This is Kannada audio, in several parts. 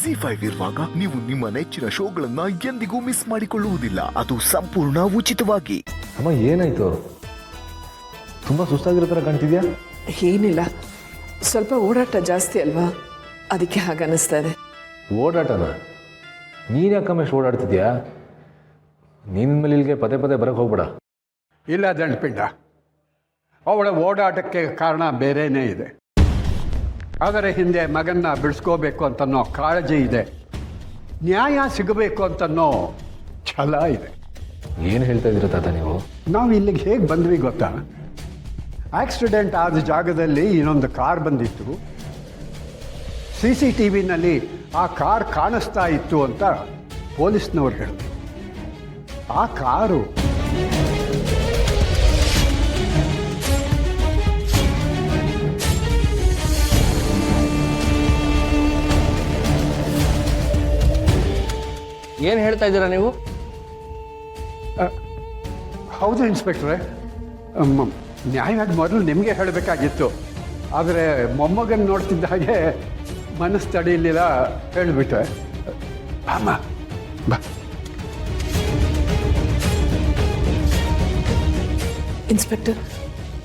ZEE5 ಇರುವಾಗ ನೀವು ನಿಮ್ಮ ನೆಚ್ಚಿನ ಶೋಗಳನ್ನ ಎಂದಿಗೂ ಮಿಸ್ ಮಾಡಿಕೊಳ್ಳುವುದಿಲ್ಲ. ಅದು ಸಂಪೂರ್ಣ ಉಚಿತವಾಗಿ. ಅಮ್ಮ ಏನಾಯ್ತು? ತುಂಬಾ ಸುಸ್ತಾಗಿರೋ ಥರ ಕಾಣ್ತಿದ್ಯಾ? ಏನಿಲ್ಲ, ಸ್ವಲ್ಪ ಓಡಾಟ ಜಾಸ್ತಿ ಅಲ್ವಾ, ಅದಕ್ಕೆ ಹಾಗನ್ನಿಸ್ತಾ ಇದೆ. ಓಡಾಟನ? ನೀನು ಯಾಕಮ್ಮ ಎಷ್ಟು ಓಡಾಡ್ತಿದ್ಯಾ? ನಿನ್ನ ಮೇಲೆ ಇಲ್ಲಿಗೆ ಪದೇ ಪದೇ ಬರೋಕ್ಕೆ ಹೋಗ್ಬೇಡ. ಇಲ್ಲ ದಂಡಪಿಂಡ, ಅವಳ ಓಡಾಟಕ್ಕೆ ಕಾರಣ ಬೇರೆಯೇ ಇದೆ. ಅದರ ಹಿಂದೆ ಮಗನ್ನ ಬಿಡಿಸ್ಕೋಬೇಕು ಅಂತನೋ ಕಾಳಜಿ ಇದೆ, ನ್ಯಾಯ ಸಿಗಬೇಕು ಅಂತನೋ ಛಲ ಇದೆ. ಏನು ಹೇಳ್ತಾ ಇದ್ದೀರ ತಾತ ನೀವು? ನಾವು ಇಲ್ಲಿಗೆ ಹೇಗೆ ಬಂದ್ವಿ ಗೊತ್ತಾ? ಆಕ್ಸಿಡೆಂಟ್ ಆದ ಜಾಗದಲ್ಲಿ ಇನ್ನೊಂದು ಕಾರ್ ಬಂದಿತ್ತು. CCTVನಲ್ಲಿ ಆ ಕಾರ್ ಕಾಣಿಸ್ತಾ ಇತ್ತು ಅಂತ ಪೊಲೀಸ್ನವ್ರು ಹೇಳಿದ್ರು. ಆ ಕಾರು ಏನು ಹೇಳ್ತಾ ಇದ್ದೀರಾ ನೀವು? ಹೌದು ಇನ್ಸ್ಪೆಕ್ಟ್ರೆ, ನ್ಯಾಯವಾಗಿ ಮೊದಲು ನಿಮಗೆ ಹೇಳಬೇಕಾಗಿತ್ತು. ಆದರೆ ಮೊಮ್ಮಗನ ನೋಡ್ತಿದ್ದ ಹಾಗೆ ಮನಸ್ಸು ತಡೀಲಿಲ್ಲ, ಹೇಳಿಬಿಟ್ಟೆ. ಅಮ್ಮ ಬಾ. ಇನ್ಸ್ಪೆಕ್ಟರ್,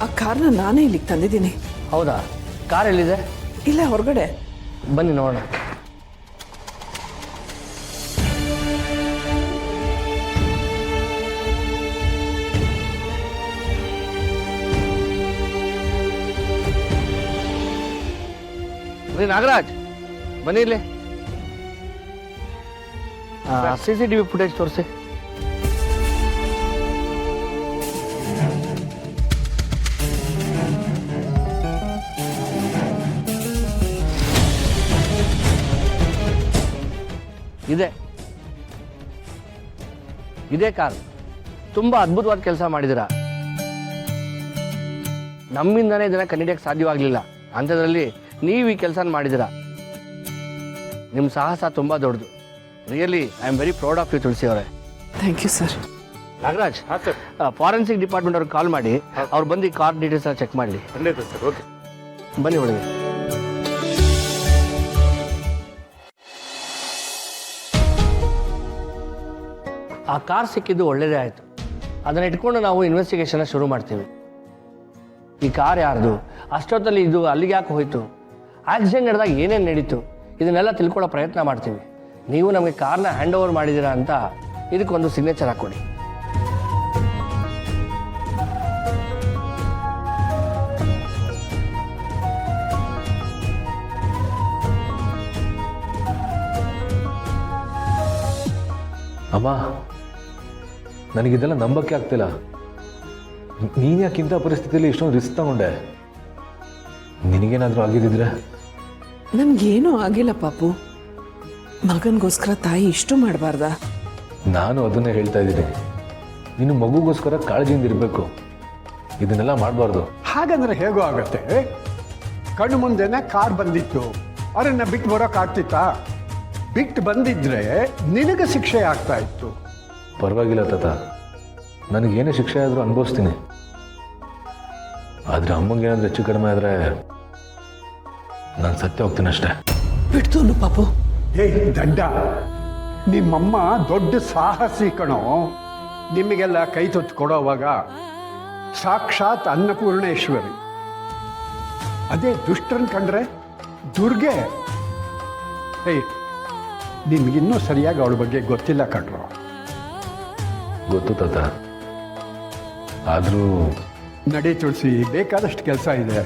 ಆ ಕಾರ್ನ ನಾನೇ ಇಲ್ಲಿಗೆ ತಂದಿದ್ದೀನಿ. ಹೌದಾ? ಕಾರ್ ಎಲ್ಲಿದೆ? ಇಲ್ಲ, ಹೊರಗಡೆ. ಬನ್ನಿ ನೋಡೋಣ. ನಾಗರಾಜ್ ಬನ್ನಿ ಇಲ್ಲಿ. CCTV ಫುಟೇಜ್ ತೋರಿಸಿ. ಇದೇ ಕಾರ್. ತುಂಬಾ ಅದ್ಭುತವಾದ ಕೆಲಸ ಮಾಡಿದಿರ. ನಮ್ಮಿಂದನೇ ಇದನ್ನ ಕಂಡಿಡಿಯಕ್ಕೆ ಸಾಧ್ಯವಾಗಲಿಲ್ಲ, ಅಂಥದ್ರಲ್ಲಿ ನೀವು ಈ ಕೆಲಸ ಮಾಡಿದಿರ. ನಿಮ್ಮ ಸಾಹಸ ತುಂಬ ದೊಡ್ಡದು. Really I am very proud of you Tulasi ಅವರೇ. Thank you sir. Nagaraj, forensic department ಅವ್ರಿಗೆ ಕಾಲ್ ಮಾಡಿ ಅವ್ರು ಬಂದು ಈ ಕಾರ್ ಡೀಟೇಲ್ಸ್ ಚೆಕ್ ಮಾಡಲಿ. Sir, okay. ಬನ್ನಿ ಒಳಗೆ. ಆ ಕಾರ್ ಸಿಕ್ಕಿದ್ದು ಒಳ್ಳೆಯದೇ ಆಯಿತು. ಅದನ್ನು ಇಟ್ಕೊಂಡು ನಾವು ಇನ್ವೆಸ್ಟಿಗೇಷನ್ನ ಶುರು ಮಾಡ್ತೀವಿ. ಈ ಕಾರ್ ಯಾರ್ದು, ಅಷ್ಟೊತ್ತಲ್ಲಿ ಇದು ಅಲ್ಲಿಗೆ ಯಾಕೆ ಹೋಯಿತು, ಆಕ್ಸಿಡೆಂಟ್ ನಡೆದಾಗ ಏನೇನು ನಡೀತು, ಇದನ್ನೆಲ್ಲ ತಿಳ್ಕೊಳ್ಳೋ ಪ್ರಯತ್ನ ಮಾಡ್ತೀವಿ. ನೀವು ನಮಗೆ ಕಾರ್ನ ಹ್ಯಾಂಡ್ ಓವರ್ ಮಾಡಿದ್ದೀರಾ ಅಂತ ಇದಕ್ಕೊಂದು ಸಿಗ್ನೇಚರ್ ಹಾಕ್ಕೊಡಿ. ಅಮ್ಮ, ನನಗಿದೆಲ್ಲ ನಂಬಕ್ಕೆ ಆಗ್ತಿಲ್ಲ. ನೀನು ಯಾಕಿಂಥ ಪರಿಸ್ಥಿತಿಯಲ್ಲಿ ಇಷ್ಟೊಂದು ರಿಸ್ಕ್ ತಗೊಂಡೆ? ನಿನಗೇನಾದರೂ ಆಗಿದ್ದಿದ್ರೆ? ನನ್ಗೇನೂ ಆಗಿಲ್ಲ ಪಾಪು. ಮಗನಿಗೋಸ್ಕರ ತಾಯಿ ಇಷ್ಟು ಮಾಡಬಾರ್ದ? ನಾನು ಅದನ್ನೇ ಹೇಳ್ತಾ ಇದ್ದೀನಿ. ನೀನು ಮಗುಗೋಸ್ಕರ ಕಾಳಜಿಯಿಂದ ಇರಬೇಕು, ಇದನ್ನೆಲ್ಲ ಮಾಡಬಾರ್ದು. ಹಾಗಂದ್ರೆ ಹೇಗೋ ಆಗತ್ತೆ? ಕಣ್ಣು ಮುಂದೆನೆ ಕಾರ್ ಬಂದಿತ್ತು, ಅವರನ್ನ ಬಿಟ್ಟು ಬರೋಕ್ಕಾಗ್ತಿತ್ತಾ? ಬಿಟ್ಟು ಬಂದಿದ್ರೆ ನಿನಗೆ ಶಿಕ್ಷೆ ಆಗ್ತಾ ಇತ್ತು. ಪರವಾಗಿಲ್ಲ ತಾತ, ನನಗೇನೇ ಶಿಕ್ಷೆ ಆದರೂ ಅನುಭವಿಸ್ತೀನಿ. ಆದರೆ ಅಮ್ಮಂಗೇನಾದ್ರೂ ಹೆಚ್ಚು ಕಡಿಮೆ ಆದರೆ ನಾನು ಸತ್ಯ ಹೋಗ್ತೀನಿ ಅಷ್ಟೇ. ಬಿಡ್ತು ಪಾಪು. ಏ ದಂಡ, ನಿಮ್ಮಮ್ಮ ದೊಡ್ಡ ಸಾಹಸಿ ಕಣೋ. ನಿಮಗೆಲ್ಲ ಕೈ ತೊತ್ತು ಕೊಡೋವಾಗ ಸಾಕ್ಷಾತ್ ಅನ್ನಪೂರ್ಣೇಶ್ವರಿ. ಅದೇ ದುಷ್ಟರನ್ ಕಂಡ್ರೆ ದುರ್ಗೆ. ಏಯ್, ನಿಮ್ಗಿನ್ನೂ ಸರಿಯಾಗಿ ಅವಳ ಬಗ್ಗೆ ಗೊತ್ತಿಲ್ಲ ಕಣ್ರು. ಗೊತ್ತು ತಾತ, ಆದರೂ ನಡಿ ತುಳಸಿ, ಬೇಕಾದಷ್ಟು ಕೆಲಸ ಇದೆ.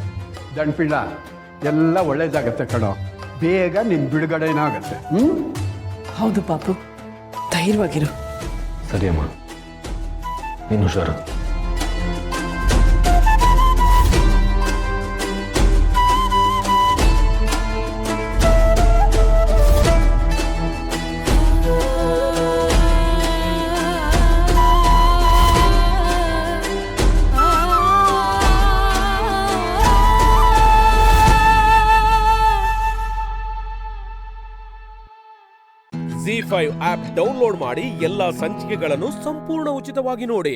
ದಂಡಪಿಳ್ಳ, ಎಲ್ಲ ಒಳ್ಳೇದಾಗತ್ತೆ ಕಣೋ. ಬೇಗ ನಿನ್ನ ಬಿಡುಗಡೆನ ಆಗತ್ತೆ. ಹೌದು ಪಾಪು, ಧೈರ್ಯವಾಗಿರು. ಸರಿ ಅಮ್ಮ, ನೀನು ಹುಷಾರು. ZEE5 ಆಪ್ ಡೌನ್ಲೋಡ್ ಮಾಡಿ ಎಲ್ಲಾ ಸಂಚಿಕೆಗಳನ್ನು ಸಂಪೂರ್ಣ ಉಚಿತವಾಗಿ ನೋಡಿ.